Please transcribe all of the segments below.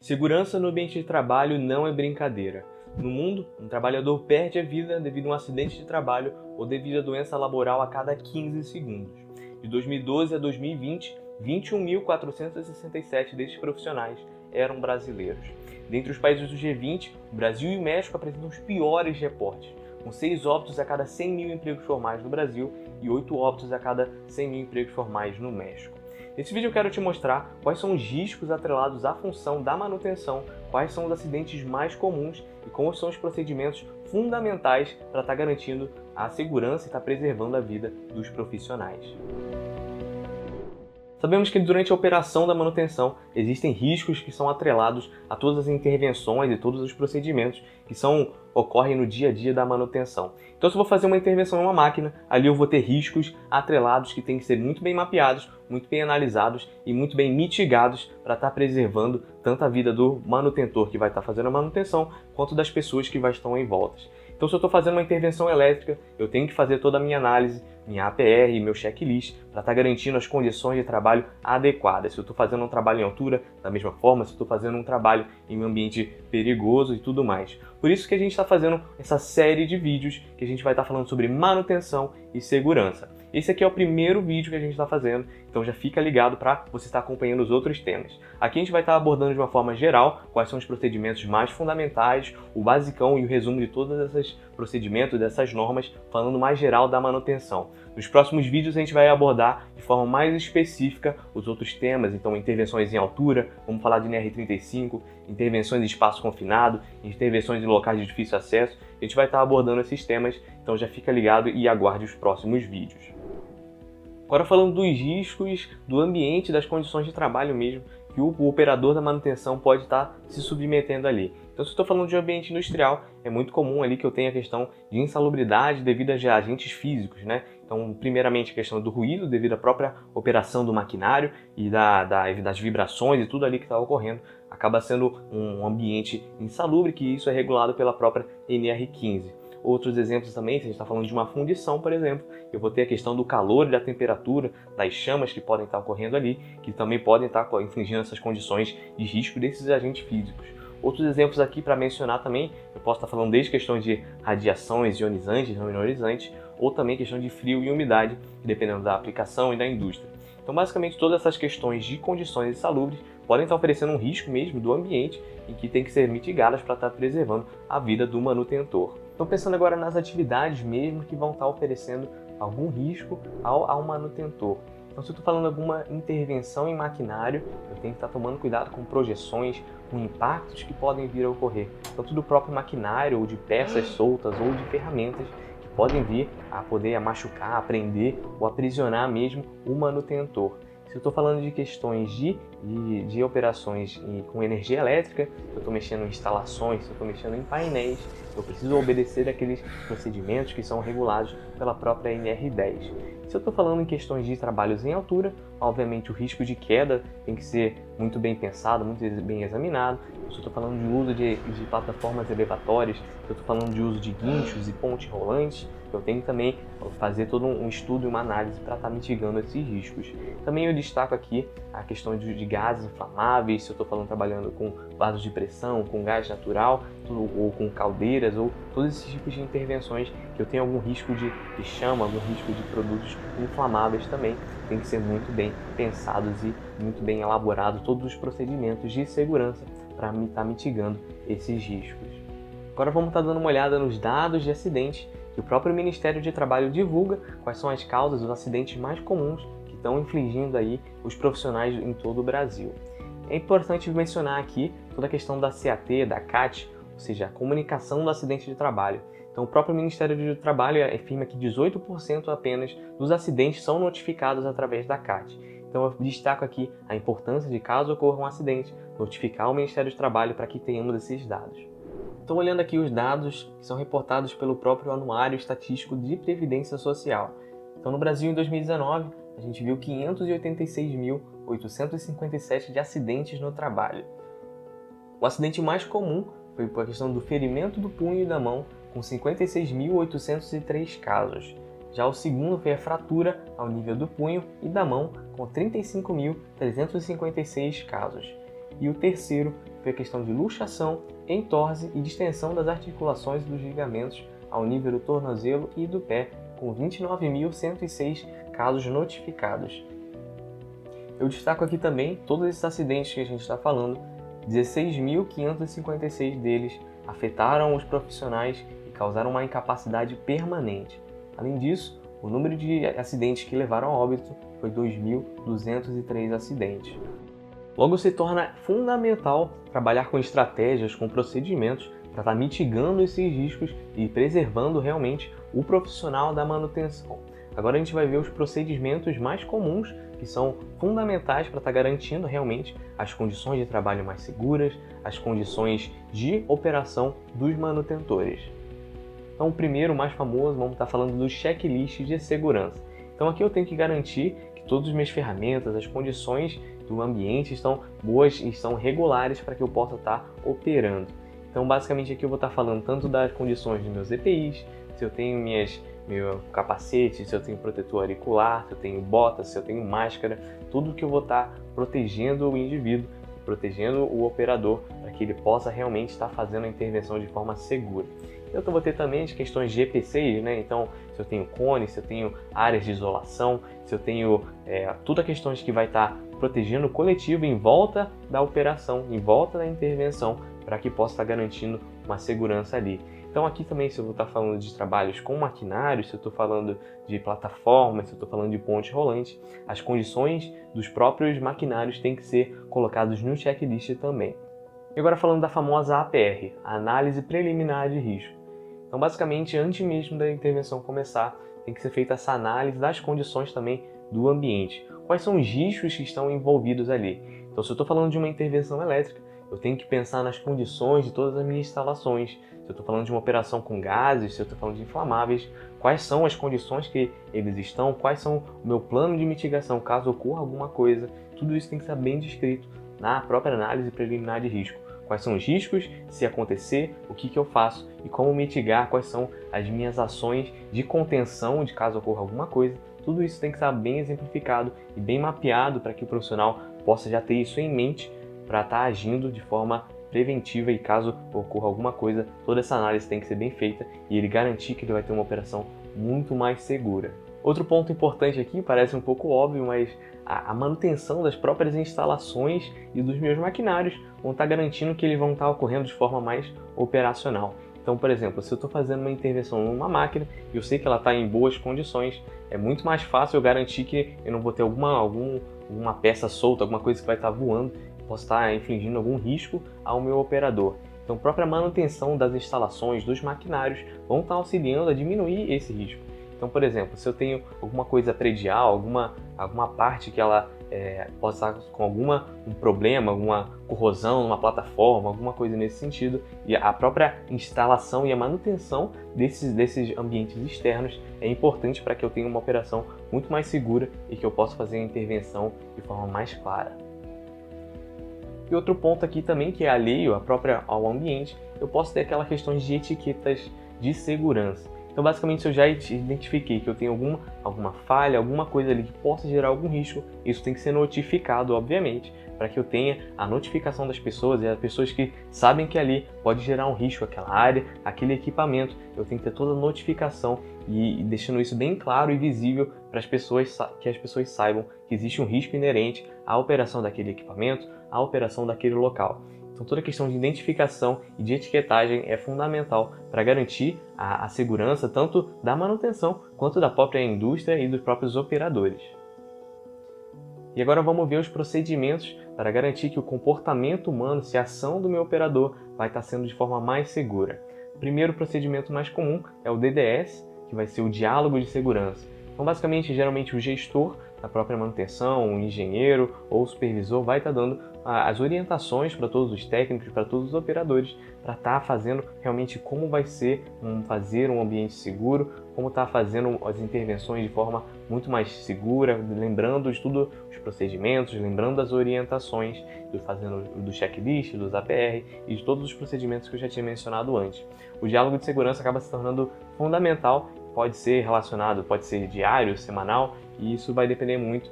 Segurança no ambiente de trabalho não é brincadeira. No mundo, um trabalhador perde a vida devido a um acidente de trabalho ou devido a doença laboral a cada 15 segundos. De 2012 a 2020, 21.467 desses profissionais eram brasileiros. Dentre os países do G20, o Brasil e o México apresentam os piores reportes, com 6 óbitos a cada 100 mil empregos formais no Brasil e 8 óbitos a cada 100 mil empregos formais no México. Nesse vídeo eu quero te mostrar quais são os riscos atrelados à função da manutenção, quais são os acidentes mais comuns e quais são os procedimentos fundamentais para estar garantindo a segurança e estar preservando a vida dos profissionais. Sabemos que durante a operação da manutenção existem riscos que são atrelados a todas as intervenções e todos os procedimentos que ocorrem no dia a dia da manutenção. Então, se eu vou fazer uma intervenção em uma máquina, ali eu vou ter riscos atrelados que têm que ser muito bem mapeados, muito bem analisados e muito bem mitigados para estar preservando tanto a vida do manutentor que vai estar fazendo a manutenção, quanto das pessoas que estão em volta. Então, se eu estou fazendo uma intervenção elétrica, eu tenho que fazer toda a minha análise, minha APR, meu checklist, para estar garantindo as condições de trabalho adequadas. Se eu estou fazendo um trabalho em altura, da mesma forma, se eu estou fazendo um trabalho em um ambiente perigoso e tudo mais. Por isso que a gente está fazendo essa série de vídeos que a gente vai estar falando sobre manutenção e segurança. Esse aqui é o primeiro vídeo que a gente está fazendo, então já fica ligado para você estar acompanhando os outros temas. Aqui a gente vai estar abordando de uma forma geral quais são os procedimentos mais fundamentais, o basicão e o resumo de todos esses procedimentos, dessas normas, falando mais geral da manutenção. Nos próximos vídeos a gente vai abordar de forma mais específica os outros temas, então intervenções em altura, vamos falar de NR35, intervenções em espaço confinado, intervenções em locais de difícil acesso, a gente vai estar abordando esses temas, então já fica ligado e aguarde os próximos vídeos. Agora falando dos riscos do ambiente, das condições de trabalho mesmo, que o operador da manutenção pode estar se submetendo ali. Então, se eu estou falando de um ambiente industrial, é muito comum ali que eu tenha a questão de insalubridade devido a agentes físicos, né? Então, primeiramente a questão do ruído devido à própria operação do maquinário e das vibrações e tudo ali que está ocorrendo, acaba sendo um ambiente insalubre, que isso é regulado pela própria NR15. Outros exemplos também, se a gente está falando de uma fundição, por exemplo, eu vou ter a questão do calor e da temperatura, das chamas que podem estar ocorrendo ali, que também podem estar infligindo essas condições de risco desses agentes físicos. Outros exemplos aqui para mencionar também, eu posso estar falando desde questões de radiações ionizantes, não ionizantes, ou também questão de frio e umidade, dependendo da aplicação e da indústria. Então, basicamente, todas essas questões de condições insalubres podem estar oferecendo um risco mesmo do ambiente e que tem que ser mitigadas para estar preservando a vida do manutentor. Então, pensando agora nas atividades mesmo que vão estar oferecendo algum risco ao manutentor. Então, se eu estou falando de alguma intervenção em maquinário, eu tenho que estar tomando cuidado com projeções, com impactos que podem vir a ocorrer, tanto do próprio maquinário, ou de peças soltas, ou de ferramentas que podem vir a poder machucar, a prender ou aprisionar mesmo o manutentor. Se eu estou falando de questões de operações com energia elétrica, eu estou mexendo em instalações, se eu estou mexendo em painéis, eu preciso obedecer aqueles procedimentos que são regulados pela própria NR10. Se eu estou falando em questões de trabalhos em altura, obviamente o risco de queda tem que ser muito bem pensado, muito bem examinado. Se eu estou falando de uso de plataformas elevatórias, se eu estou falando de uso de guinchos e pontes rolantes, eu tenho que também fazer todo um estudo e uma análise para estar mitigando esses riscos. Também eu destaco aqui a questão de gases inflamáveis, se eu estou trabalhando com vasos de pressão, com gás natural, ou com caldeiras, ou todos esses tipos de intervenções que eu tenho algum risco de chama, algum risco de produtos inflamáveis também, tem que ser muito bem pensados e muito bem elaborados todos os procedimentos de segurança para estar mitigando esses riscos. Agora vamos estar dando uma olhada nos dados de acidentes que o próprio Ministério de Trabalho divulga, quais são as causas dos acidentes mais comuns que estão infligindo aí os profissionais em todo o Brasil. É importante mencionar aqui toda a questão da CAT, da CAT, ou seja, a comunicação do acidente de trabalho. Então, o próprio Ministério do Trabalho afirma que 18% apenas dos acidentes são notificados através da CAT. Então, eu destaco aqui a importância de, caso ocorra um acidente, notificar o Ministério do Trabalho para que tenhamos esses dados. Estou olhando aqui os dados que são reportados pelo próprio Anuário Estatístico de Previdência Social. Então, no Brasil, em 2019, a gente viu 586.857 de acidentes no trabalho. O acidente mais comum foi por questão do ferimento do punho e da mão, com 56.803 casos. Já o segundo foi a fratura ao nível do punho e da mão, com 35.356 casos. E o terceiro foi a questão de luxação, entorse e distensão das articulações e dos ligamentos ao nível do tornozelo e do pé, com 29.106 casos notificados. Eu destaco aqui também todos esses acidentes que a gente está falando, 16.556 deles afetaram os profissionais e causaram uma incapacidade permanente. Além disso, o número de acidentes que levaram a óbito foi 2.203 acidentes. Logo, se torna fundamental trabalhar com estratégias, com procedimentos para estar mitigando esses riscos e preservando realmente o profissional da manutenção. Agora a gente vai ver os procedimentos mais comuns que são fundamentais para estar garantindo realmente as condições de trabalho mais seguras, as condições de operação dos manutentores. Então, o primeiro, mais famoso, vamos estar falando do checklist de segurança. Então, aqui eu tenho que garantir que todas as minhas ferramentas, as condições do ambiente estão boas e estão regulares para que eu possa estar operando. Então, basicamente, aqui eu vou estar falando tanto das condições dos meus EPIs, se eu tenho meu capacete, se eu tenho protetor auricular, se eu tenho botas, se eu tenho máscara, tudo que eu vou estar protegendo o indivíduo, protegendo o operador, para que ele possa realmente estar fazendo a intervenção de forma segura. Eu vou ter também as questões de EPCs, né? Então, se eu tenho cones, se eu tenho áreas de isolação, se eu tenho tudo as questões que vai estar protegendo o coletivo em volta da operação, em volta da intervenção, para que possa estar garantindo uma segurança ali. Então aqui também, se eu vou estar falando de trabalhos com maquinários, se eu estou falando de plataformas, se eu estou falando de ponte rolante, as condições dos próprios maquinários têm que ser colocadas no checklist também. E agora falando da famosa APR, a Análise Preliminar de Risco. Então basicamente, antes mesmo da intervenção começar, tem que ser feita essa análise das condições também do ambiente. Quais são os riscos que estão envolvidos ali? Então se eu estou falando de uma intervenção elétrica, eu tenho que pensar nas condições de todas as minhas instalações. Se eu estou falando de uma operação com gases, se eu estou falando de inflamáveis, quais são as condições que eles estão, quais são o meu plano de mitigação caso ocorra alguma coisa. Tudo isso tem que estar bem descrito na própria análise preliminar de risco. Quais são os riscos, se acontecer, o que eu faço e como mitigar, quais são as minhas ações de contenção de caso ocorra alguma coisa. Tudo isso tem que estar bem exemplificado e bem mapeado para que o profissional possa já ter isso em mente para estar agindo de forma preventiva e caso ocorra alguma coisa, toda essa análise tem que ser bem feita e ele garantir que ele vai ter uma operação muito mais segura. Outro ponto importante aqui, parece um pouco óbvio, mas a manutenção das próprias instalações e dos meus maquinários vão estar garantindo que eles vão estar ocorrendo de forma mais operacional. Então, por exemplo, se eu estou fazendo uma intervenção numa máquina e eu sei que ela está em boas condições, é muito mais fácil eu garantir que eu não vou ter alguma peça solta, alguma coisa que vai estar voando, posso estar infligindo algum risco ao meu operador. Então, a própria manutenção das instalações, dos maquinários, vão estar auxiliando a diminuir esse risco. Então, por exemplo, se eu tenho alguma coisa predial, alguma parte que ela possa estar com um problema, alguma corrosão numa plataforma, alguma coisa nesse sentido, e a própria instalação e a manutenção desses ambientes externos é importante para que eu tenha uma operação muito mais segura e que eu possa fazer a intervenção de forma mais clara. E outro ponto aqui também, que é alheio ao ambiente, eu posso ter aquela questão de etiquetas de segurança. Então, basicamente, se eu já identifiquei que eu tenho alguma falha, alguma coisa ali que possa gerar algum risco, isso tem que ser notificado, obviamente, para que eu tenha a notificação das pessoas e as pessoas que sabem que ali pode gerar um risco, aquela área, aquele equipamento. Eu tenho que ter toda a notificação e deixando isso bem claro e visível para que as pessoas saibam que existe um risco inerente à operação daquele equipamento, à operação daquele local. Então, toda a questão de identificação e de etiquetagem é fundamental para garantir a segurança tanto da manutenção quanto da própria indústria e dos próprios operadores. E agora vamos ver os procedimentos para garantir que o comportamento humano, se a ação do meu operador vai estar sendo de forma mais segura. O primeiro procedimento mais comum é o DDS, que vai ser o diálogo de segurança. Então, basicamente, geralmente o gestor da própria manutenção, o engenheiro ou o supervisor vai estar dando as orientações para todos os técnicos, para todos os operadores, para estar fazendo realmente como vai ser fazer um ambiente seguro, como estar fazendo as intervenções de forma muito mais segura, lembrando de todos os procedimentos, lembrando das orientações, fazendo do checklist, dos APR e de todos os procedimentos que eu já tinha mencionado antes. O diálogo de segurança acaba se tornando fundamental, pode ser relacionado, pode ser diário, semanal, e isso vai depender muito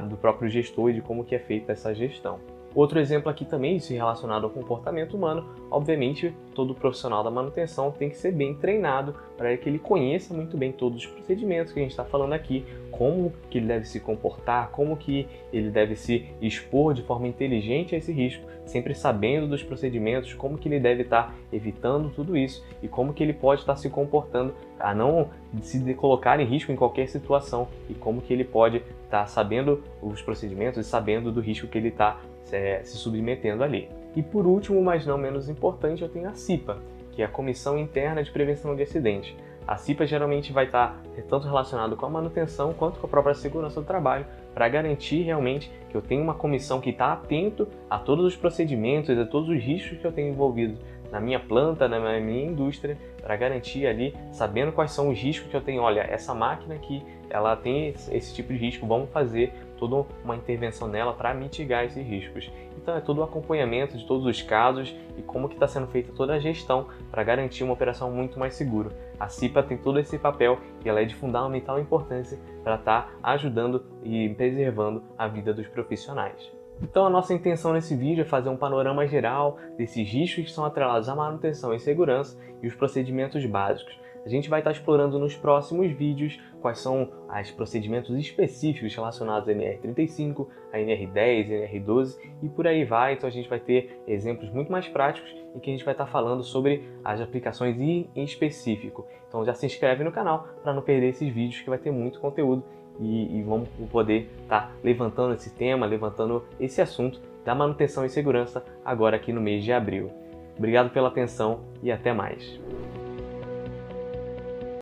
do próprio gestor e de como que é feita essa gestão. Outro exemplo aqui também, se relacionado ao comportamento humano, obviamente todo profissional da manutenção tem que ser bem treinado para que ele conheça muito bem todos os procedimentos que a gente está falando aqui, como que ele deve se comportar, como que ele deve se expor de forma inteligente a esse risco, sempre sabendo dos procedimentos, como que ele deve estar evitando tudo isso e como que ele pode estar se comportando a não se colocar em risco em qualquer situação e como que ele pode estar sabendo os procedimentos e sabendo do risco que ele está se submetendo ali. E por último, mas não menos importante, eu tenho a CIPA, que é a Comissão Interna de Prevenção de Acidentes. A CIPA geralmente vai estar tanto relacionado com a manutenção quanto com a própria segurança do trabalho, para garantir realmente que eu tenho uma comissão que está atento a todos os procedimentos, a todos os riscos que eu tenho envolvido na minha planta, na minha indústria, para garantir ali, sabendo quais são os riscos que eu tenho. Olha, essa máquina aqui, ela tem esse tipo de risco, vamos fazer toda uma intervenção nela para mitigar esses riscos. Então é todo o acompanhamento de todos os casos e como que está sendo feita toda a gestão para garantir uma operação muito mais segura. A CIPA tem todo esse papel e ela é de fundamental importância para estar ajudando e preservando a vida dos profissionais. Então a nossa intenção nesse vídeo é fazer um panorama geral desses riscos que são atrelados à manutenção e segurança e os procedimentos básicos. A gente vai estar explorando nos próximos vídeos quais são os procedimentos específicos relacionados à NR35, à NR10, NR12 e por aí vai. Então a gente vai ter exemplos muito mais práticos em que a gente vai estar falando sobre as aplicações em específico. Então já se inscreve no canal para não perder esses vídeos que vai ter muito conteúdo e vamos poder estar levantando esse tema, levantando esse assunto da manutenção e segurança agora aqui no mês de abril. Obrigado pela atenção e até mais.